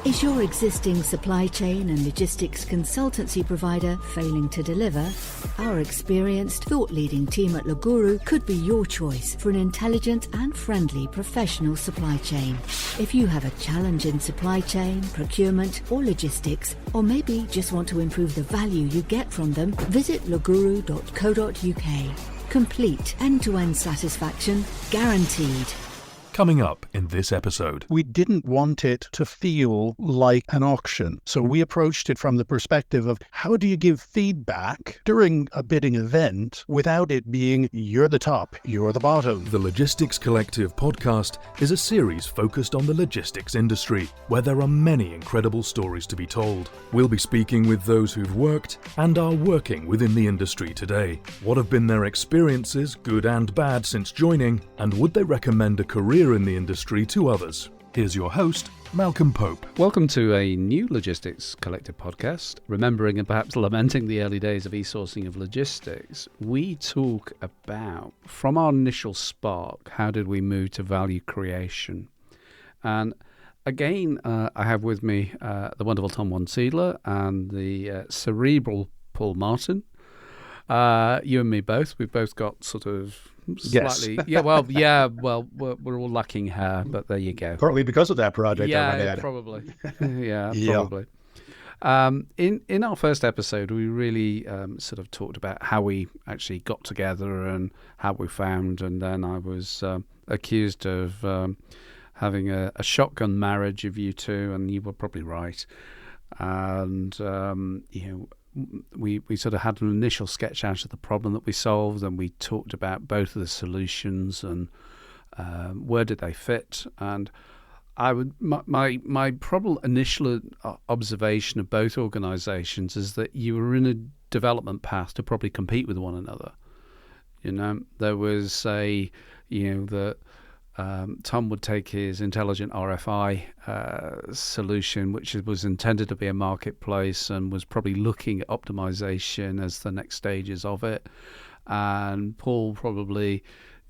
Is your existing supply chain and logistics consultancy provider failing to deliver? Our experienced, thought-leading team at Laguru could be your choice for an intelligent and friendly professional supply chain. If you have a challenge in supply chain, procurement or logistics, or maybe just want to improve the value you get from them, visit laguru.co.uk. Complete end-to-end satisfaction guaranteed. Coming up in this episode. We didn't want it to feel like an auction. So we approached it from the perspective of how do you give feedback during a bidding event without it being you're the top, you're the bottom. The Logistics Collective podcast is a series focused on the logistics industry, where there are many incredible stories to be told. We'll be speaking with those who've worked and are working within the industry today. What have been their experiences, good and bad, since joining, and would they recommend a career in the industry to others? Here's your host, Malcolm Pope. Welcome to a new Logistics Collective podcast. Remembering and perhaps lamenting the early days of eSourcing of logistics, we talk about, from our initial spark, how did we move to value creation? And again, I have with me the wonderful Tom Wanseedler and the cerebral Paul Martin. You and me both. We've both got sort of slightly, Yes. we're all lacking hair, but there you go. Partly because of that project. Yeah, probably. Probably. In our first episode, we really sort of talked about how we actually got together and how we found, and then I was accused of having a shotgun marriage of you two, and you were probably right. And we sort of had an initial sketch out of the problem that we solved, and we talked about both of the solutions and where did they fit. And my probable initial observation of both organisations is that you were in a development path to probably compete with one another. You know, there was that Tom would take his intelligent RFI solution, which was intended to be a marketplace, and was probably looking at optimization as the next stages of it. And Paul probably,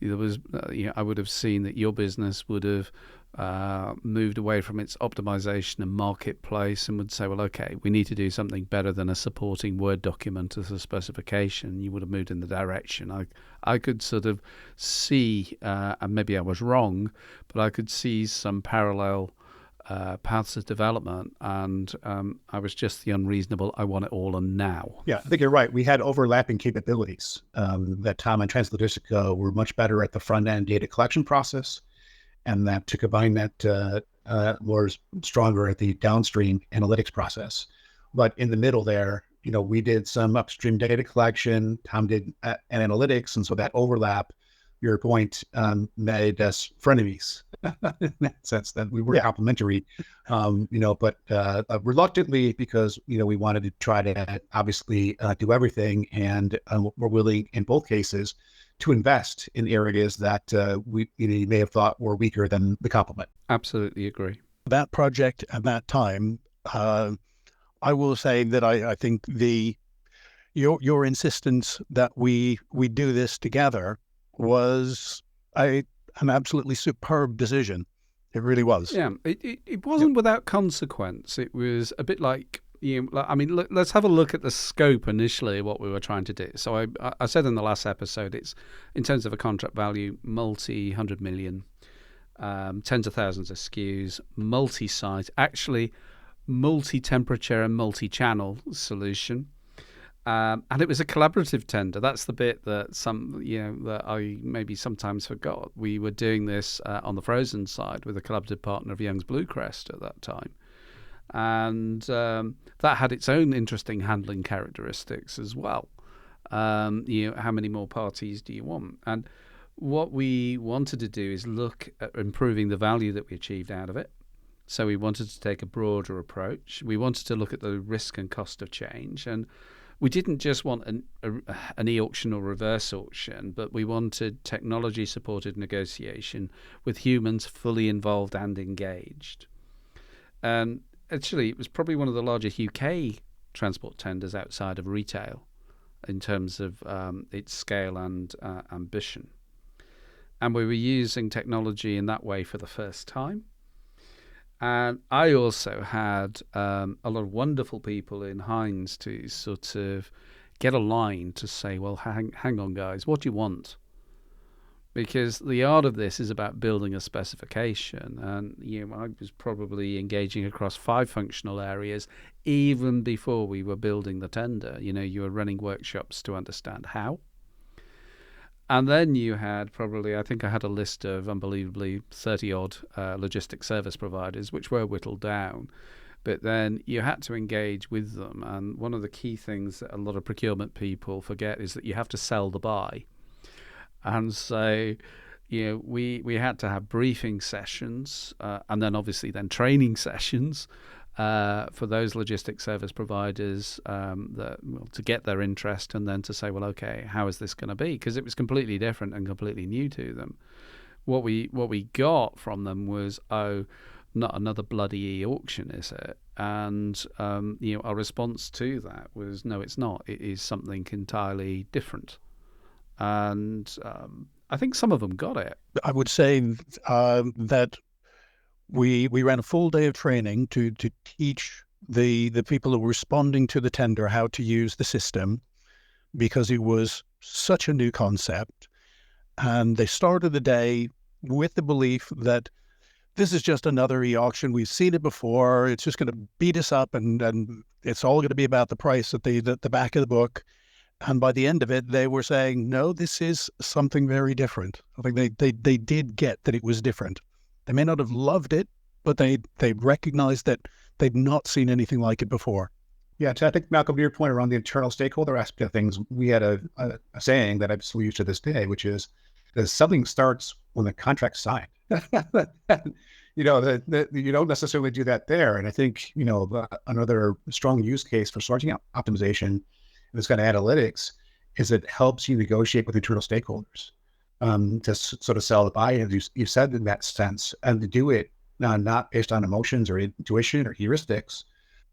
I would have seen that your business would have moved away from its optimization and marketplace, and would say, well, okay, we need to do something better than a supporting Word document as a specification. You would have moved in the direction. I could sort of see, and maybe I was wrong, but I could see some parallel paths of development, and I was just the unreasonable, I want it all and now. Yeah, I think you're right. We had overlapping capabilities that Tom and Translogistica were much better at the front-end data collection process, and that to combine that was stronger at the downstream analytics process. But in the middle there, we did some upstream data collection, Tom did analytics, and so that overlap, your point, made us frenemies in that sense that we were complementary, but reluctantly, because, we wanted to try to obviously do everything, and we're willing in both cases to invest in areas that we may have thought were weaker than the complement. Absolutely agree. That project at that time, I will say that I think your insistence that we do this together was an absolutely superb decision. It really was. Yeah, it wasn't without consequence. It was a bit like, let's have a look at the scope initially, what we were trying to do. So I said in the last episode, it's in terms of a contract value, multi-100 million, tens of thousands of SKUs, multi-site, actually multi-temperature and multi-channel solution. And it was a collaborative tender. That's the bit that that I maybe sometimes forgot. We were doing this on the frozen side with a collaborative partner of Young's Bluecrest at that time. And that had its own interesting handling characteristics as well. How many more parties do you want? And what we wanted to do is look at improving the value that we achieved out of it. So we wanted to take a broader approach. We wanted to look at the risk and cost of change. And we didn't just want an e-auction or reverse auction, but we wanted technology-supported negotiation with humans fully involved and engaged. And actually, it was probably one of the largest UK transport tenders outside of retail in terms of its scale and ambition. And we were using technology in that way for the first time. And I also had a lot of wonderful people in Heinz to sort of get aligned to say, well, hang on, guys, what do you want? Because the art of this is about building a specification. And I was probably engaging across 5 functional areas even before we were building the tender. You were running workshops to understand how. And then you had probably, I think I had a list of unbelievably 30-odd logistic service providers, which were whittled down. But then you had to engage with them. And one of the key things that a lot of procurement people forget is that you have to sell the buy. And so, we had to have briefing sessions and then obviously then training sessions for those logistic service providers to get their interest, and then to say, well, okay, how is this going to be? Because it was completely different and completely new to them. What we got from them was, oh, not another bloody e-auction, is it? And our response to that was, no, it's not. It is something entirely different. And I think some of them got it. I would say that we ran a full day of training to teach the people who were responding to the tender how to use the system, because it was such a new concept. And they started the day with the belief that this is just another e-auction. We've seen it before. It's just going to beat us up, and it's all going to be about the price at the back of the book. And by the end of it, they were saying, no, this is something very different. I think they did get that it was different. They may not have loved it, but they recognized that they'd not seen anything like it before. Yeah, I think, Malcolm, to your point around the internal stakeholder aspect of things, we had a saying that I've still used to this day, which is that something starts when the contract's signed. You don't necessarily do that there. And I think, another strong use case for sourcing optimization and this kind of analytics is it helps you negotiate with internal stakeholders to sort of sell the buy-in, as you said, in that sense, and to do it not based on emotions or intuition or heuristics,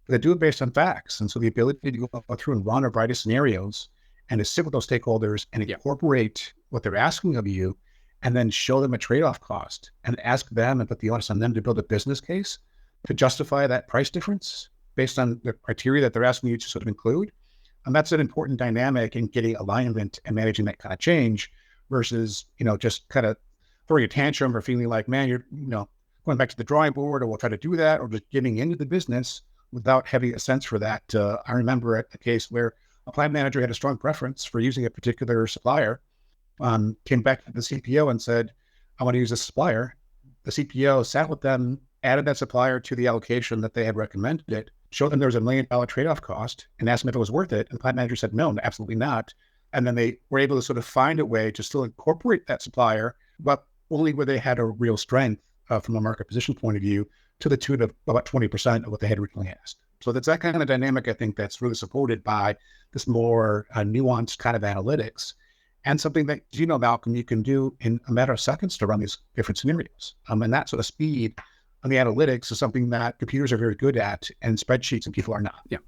but to do it based on facts. And so the ability to go through and run a variety of scenarios and to sit with those stakeholders and incorporate what they're asking of you, and then show them a trade-off cost and ask them and put the onus on them to build a business case to justify that price difference based on the criteria that they're asking you to sort of include. And that's an important dynamic in getting alignment and managing that kind of change versus, just kind of throwing a tantrum or feeling like, man, you're, going back to the drawing board, or we'll try to do that, or just getting into the business without having a sense for that. I remember a case where a plant manager had a strong preference for using a particular supplier, came back to the CPO and said, I want to use this supplier. The CPO sat with them, added that supplier to the allocation that they had recommended it, showed them there was $1 million trade-off cost, and asked them if it was worth it. And the plant manager said, no, absolutely not. And then they were able to sort of find a way to still incorporate that supplier, but only where they had a real strength from a market position point of view, to the tune of about 20% of what they had originally asked. So that's that kind of dynamic, I think, that's really supported by this more nuanced kind of analytics, and something that, Malcolm, you can do in a matter of seconds to run these different scenarios. And that sort of speed on the analytics is something that computers are very good at, and spreadsheets and people are not. Yeah,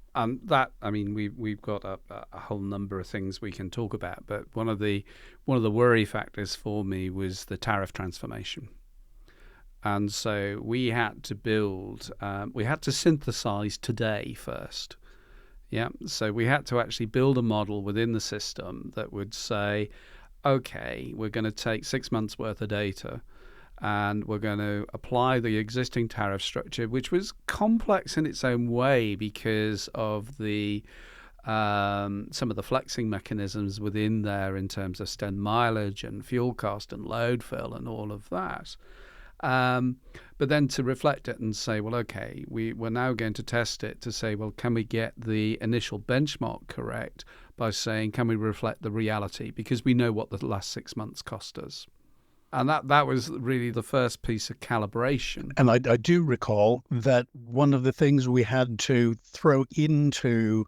we've got a whole number of things we can talk about, but one of the worry factors for me was the tariff transformation. And so we had to synthesize today first. Yeah, so we had to actually build a model within the system that would say, okay, we're going to take 6 months worth of data, and we're going to apply the existing tariff structure, which was complex in its own way because of the some of the flexing mechanisms within there in terms of spend mileage and fuel cost and load fill and all of that. But then to reflect it and say, well, okay, we're now going to test it to say, well, can we get the initial benchmark correct by saying, can we reflect the reality? Because we know what the last 6 months cost us. And that was really the first piece of calibration. And I do recall that one of the things we had to throw into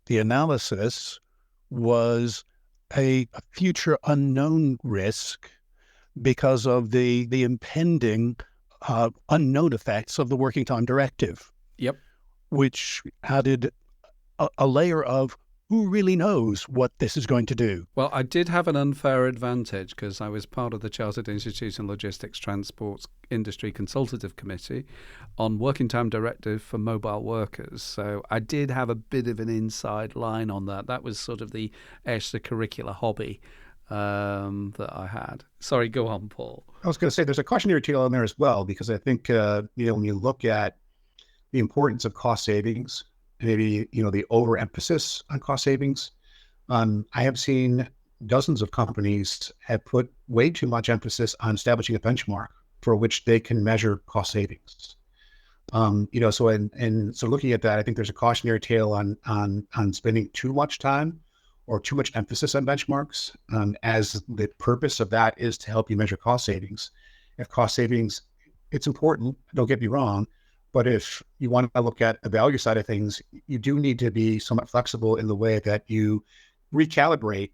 the analysis was a future unknown risk because of the impending unknown effects of the Working Time Directive. Yep. Which added a layer of who really knows what this is going to do? Well, I did have an unfair advantage because I was part of the Chartered Institute and Logistics Transport Industry Consultative Committee on Working Time Directive for Mobile Workers. So I did have a bit of an inside line on that. That was sort of the extracurricular hobby that I had. Sorry, go on, Paul. I was going to say there's a cautionary tale in there as well, because I think, when you look at the importance of cost savings, maybe, the overemphasis on cost savings, I have seen dozens of companies have put way too much emphasis on establishing a benchmark for which they can measure cost savings. So looking at that, I think there's a cautionary tale on spending too much time or too much emphasis on benchmarks, as the purpose of that is to help you measure cost savings. If cost savings, it's important, don't get me wrong, but if you want to look at the value side of things, you do need to be somewhat flexible in the way that you recalibrate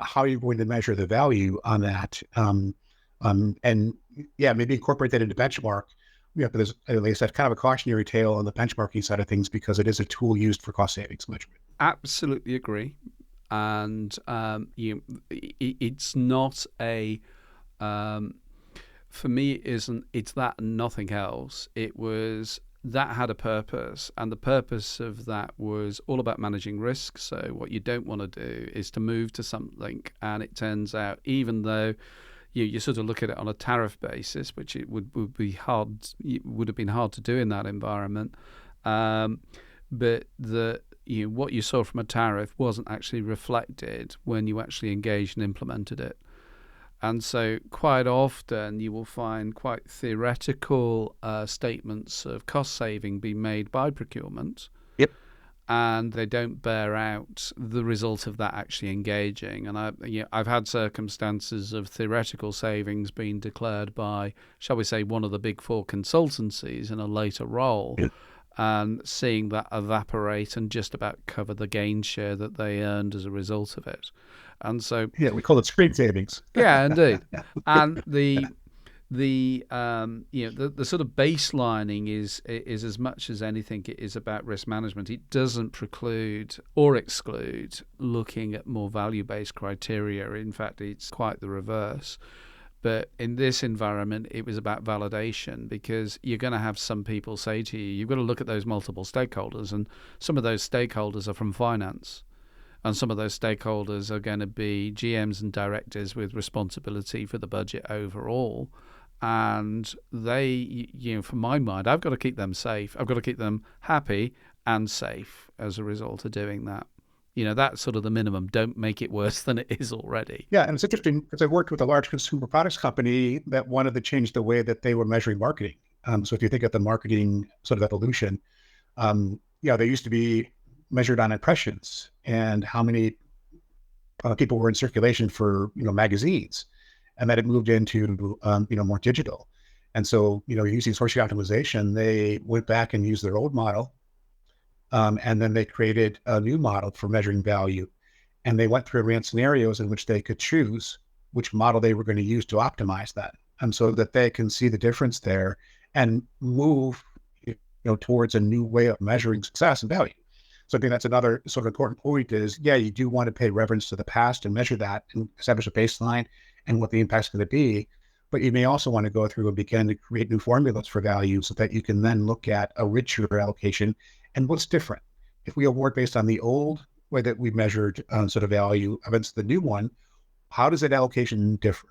how you're going to measure the value on that. Maybe incorporate that into benchmark. But there's, at least that's kind of a cautionary tale on the benchmarking side of things, because it is a tool used for cost savings measurement. Absolutely agree. And it's not a for me, it's that and nothing else. It was that had a purpose, and the purpose of that was all about managing risk. So what you don't want to do is to move to something, and it turns out, even though you sort of look at it on a tariff basis, which it would be hard, it would have been hard to do in that environment, but what you saw from a tariff wasn't actually reflected when you actually engaged and implemented it. And so quite often you will find quite theoretical statements of cost saving being made by procurement. Yep. And they don't bear out the result of that actually engaging. And I've had circumstances of theoretical savings being declared by, shall we say, one of the big four consultancies in a later role. Yep. And seeing that evaporate and just about cover the gain share that they earned as a result of it. And so, yeah, we call it screen savings. Yeah, indeed. And the sort of baselining is as much as anything, it is about risk management. It doesn't preclude or exclude looking at more value-based criteria. In fact, it's quite the reverse. But in this environment, it was about validation, because you're going to have some people say to you, you've got to look at those multiple stakeholders, and some of those stakeholders are from finance. And some of those stakeholders are going to be GMs and directors with responsibility for the budget overall. And they, from my mind, I've got to keep them safe. I've got to keep them happy and safe as a result of doing that. That's sort of the minimum. Don't make it worse than it is already. Yeah, and it's interesting because I worked with a large consumer products company that wanted to change the way that they were measuring marketing. So if you think of the marketing sort of evolution, they used to be measured on impressions and how many people were in circulation for magazines, and that it moved into more digital. And so using sourcing optimization, they went back and used their old model. And then they created a new model for measuring value. And they went through and ran scenarios in which they could choose which model they were going to use to optimize that. And so that they can see the difference there and move towards a new way of measuring success and value. So I think that's another sort of important point is, you do want to pay reverence to the past and measure that and establish a baseline and what the impact's going to be. But you may also want to go through and begin to create new formulas for value so that you can then look at a richer allocation. And what's different? If we award based on the old way that we measured sort of value against the new one, how does that allocation differ?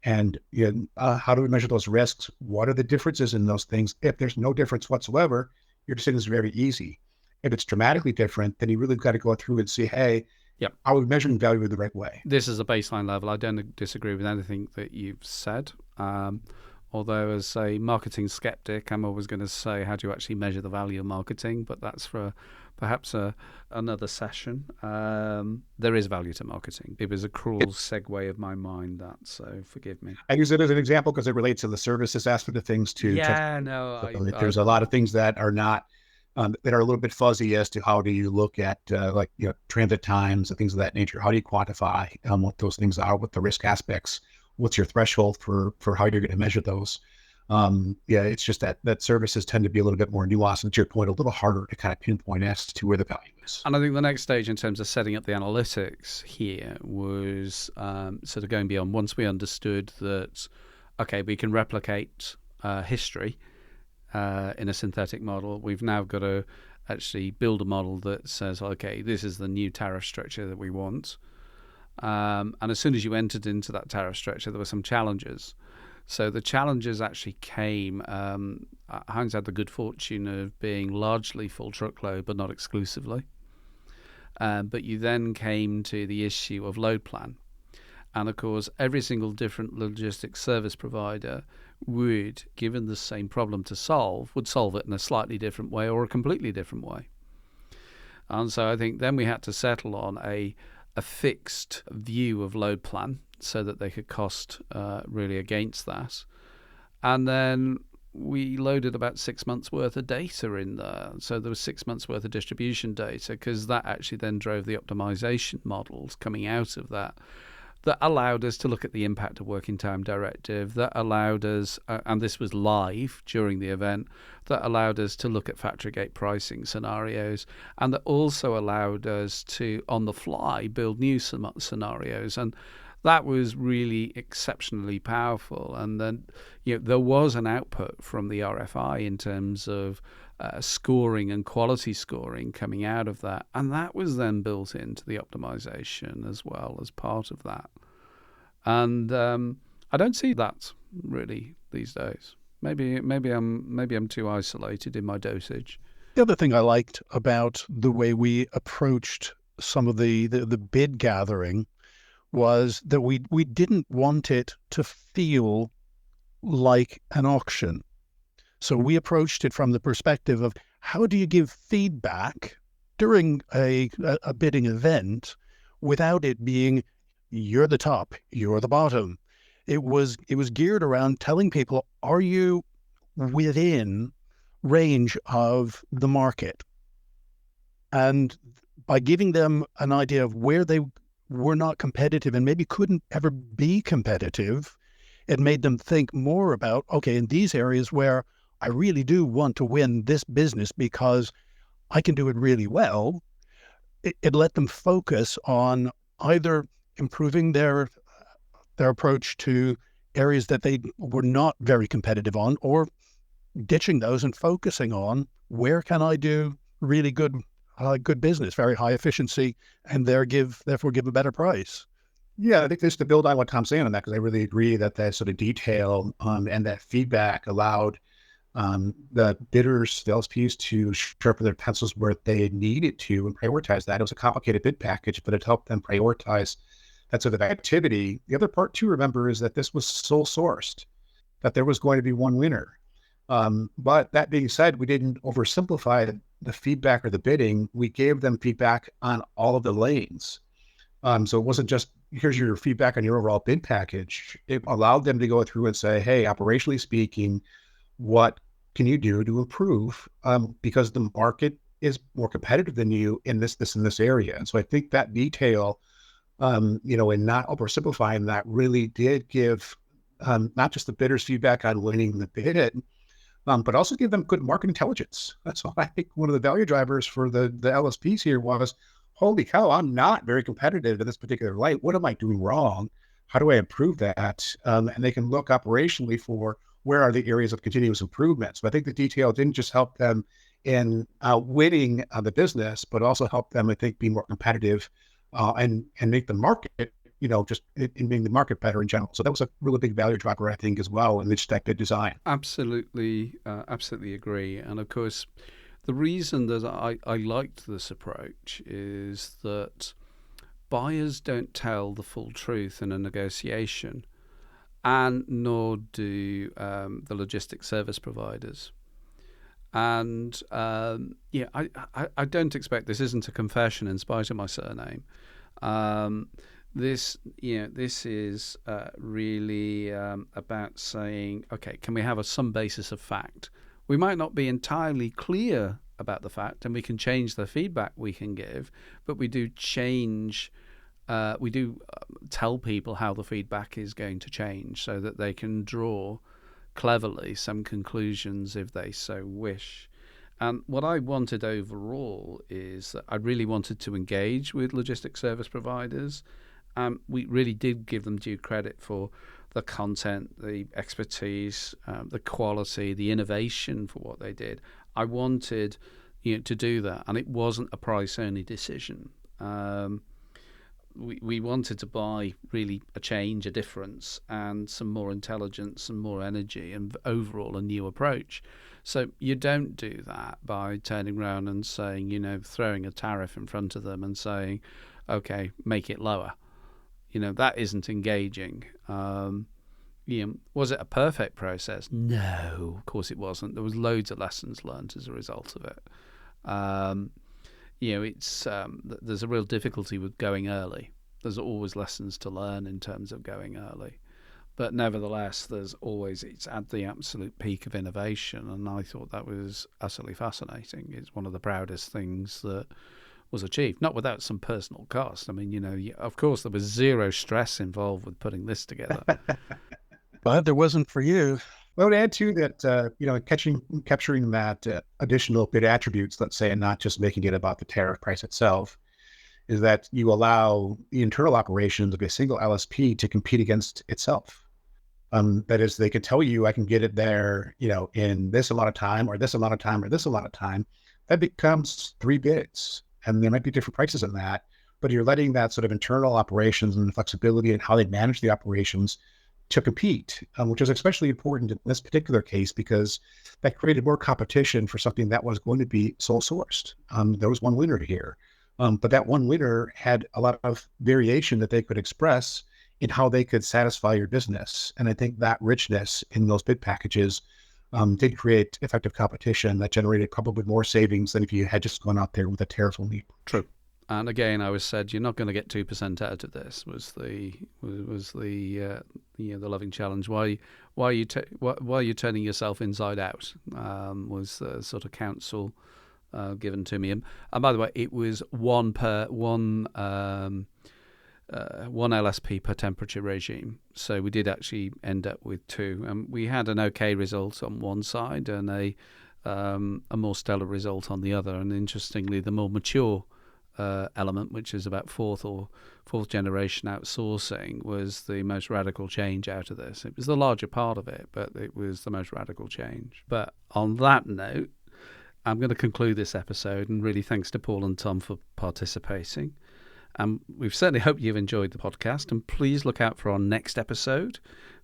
And how do we measure those risks? What are the differences in those things? If there's no difference whatsoever, your decision is very easy. If it's dramatically different, then you really got to go through and see, hey, yep, are we measuring value in the right way? This is a baseline level. I don't disagree with anything that you've said. Although as a marketing skeptic, I'm always going to say, how do you actually measure the value of marketing? But that's for perhaps another session. There is value to marketing. It was a cruel segue of my mind, so forgive me. I use it as an example because it relates to the services aspect of things too. Yeah, no. There's a lot of things that are not, that are a little bit fuzzy as to how do you look at transit times and things of that nature. How do you quantify what those things are, what the risk aspects, what's your threshold for how you're going to measure those? Yeah, it's just that services tend to be a little bit more nuanced, and to your point, a little harder to kind of pinpoint as to where the value is. And I think the next stage in terms of setting up the analytics here was sort of going beyond. Once we understood that, okay, we can replicate history in a synthetic model, we've now got to actually build a model that says, okay, this is the new tariff structure that we want. And as soon as you entered into that tariff structure, there were some challenges. So the challenges actually came. Heinz had the good fortune of being largely full truckload, but not exclusively. But you then came to the issue of load plan. And of course, every single different logistics service provider would, given the same problem to solve, would solve it in a slightly different way or a completely different way. And so I think then we had to settle on a fixed view of load plan so that they could cost really against that. And then we loaded about 6 months worth of data in there. So there was 6 months worth of distribution data, because that actually then drove the optimization models coming out of that allowed us to look at the impact of working time directive, that allowed us, and this was live during the event, that allowed us to look at factory gate pricing scenarios, and that also allowed us to, on the fly, build new scenarios. And that was really exceptionally powerful. And then, there was an output from the RFI in terms of scoring and quality scoring coming out of that, and that was then built into the optimization as well as part of that. And I don't see that really these days. Maybe I'm too isolated in my dosage. The other thing I liked about the way we approached some of the bid gathering was that we didn't want it to feel like an auction. So we approached it from the perspective of, how do you give feedback during a bidding event without it being, you're the top, you're the bottom. It was geared around telling people, are you within range of the market? And by giving them an idea of where they were not competitive and maybe couldn't ever be competitive, it made them think more about, okay, in these areas where I really do want to win this business because I can do it really well, it let them focus on either improving their approach to areas that they were not very competitive on, or ditching those and focusing on where can I do really good business, very high efficiency, and therefore give a better price. Yeah, I think just to build on what Tom's saying on that, because I really agree that sort of detail and that feedback allowed the bidders, the LSPs, to sharpen their pencils where they needed to and prioritize that. It was a complicated bid package, but it helped them prioritize that sort of activity. The other part to remember is that this was sole sourced, that there was going to be one winner. But that being said, we didn't oversimplify the feedback or the bidding. We gave them feedback on all of the lanes. So it wasn't just, here's your feedback on your overall bid package. It allowed them to go through and say, hey, operationally speaking, what can you do to improve? Because the market is more competitive than you in this and this area. And so I think that detail, and not oversimplifying that, really did give not just the bidders feedback on winning the bid, but also give them good market intelligence. That's why I think one of the value drivers for the LSPs here was, holy cow, I'm not very competitive in this particular light. What am I doing wrong? How do I improve that? And they can look operationally for where are the areas of continuous improvement. So I think the detail didn't just help them in winning the business, but also help them, I think, be more competitive and make the market, just in being the market better in general. So that was a really big value driver, I think, as well, in this bid design. Absolutely agree. And of course, the reason that I liked this approach is that buyers don't tell the full truth in a negotiation, and nor do the logistics service providers. And I don't expect, this isn't a confession in spite of my surname. This is really about saying, okay, can we have some basis of fact? We might not be entirely clear about the fact, and we can change the feedback we can give, but we do change. We do tell people how the feedback is going to change, so that they can draw cleverly some conclusions if they so wish. And what I wanted overall is that I really wanted to engage with logistics service providers. We really did give them due credit for the content, the expertise, the quality, the innovation for what they did. I wanted to do that, and it wasn't a price-only decision. We wanted to buy really a change, a difference, and some more intelligence, some more energy, and overall a new approach. So you don't do that by turning around and saying, throwing a tariff in front of them and saying, okay, make it lower. That isn't engaging. Was it a perfect process? No, of course it wasn't. There was loads of lessons learned as a result of it. There's a real difficulty with going early. There's always lessons to learn in terms of going early. But nevertheless, it's at the absolute peak of innovation, and I thought that was utterly fascinating. It's one of the proudest things that was achieved, not without some personal cost. I mean, of course, there was zero stress involved with putting this together. But there wasn't for you. Well, to add to that, capturing that additional bid attributes, let's say, and not just making it about the tariff price itself, is that you allow the internal operations of a single LSP to compete against itself. That is, they could tell you, I can get it there, in this amount of time, or this amount of time, or this amount of time. That becomes 3 bids, and there might be different prices in that, but you're letting that sort of internal operations and the flexibility and how they manage the operations to compete, which is especially important in this particular case because that created more competition for something that was going to be sole sourced. There was one winner here, but that one winner had a lot of variation that they could express in how they could satisfy your business. And I think that richness in those bid packages did create effective competition that generated probably more savings than if you had just gone out there with a tariff only. True. And again, I was said, you're not going to get 2% out of this. Was the loving challenge? Why are you turning yourself inside out? Was the sort of counsel given to me. And by the way, it was one LSP per temperature regime. So we did actually end up with 2. We had an okay result on one side and a more stellar result on the other. And interestingly, the more mature element, which is about fourth generation outsourcing, was the most radical change out of this. It was the larger part of it, but it was the most radical change. But on that note, I'm going to conclude this episode, and really thanks to Paul and Tom for participating. We've certainly hope you've enjoyed the podcast, and please look out for our next episode.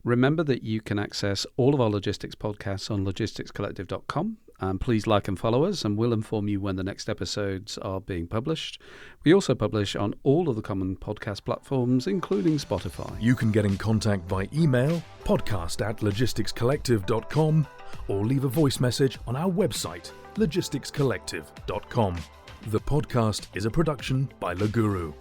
Remember that you can access all of our logistics podcasts on logisticscollective.com. Please like and follow us, and we'll inform you when the next episodes are being published. We also publish on all of the common podcast platforms, including Spotify. You can get in contact by email, podcast@logisticscollective.com, or leave a voice message on our website, logisticscollective.com. The podcast is a production by Laguru.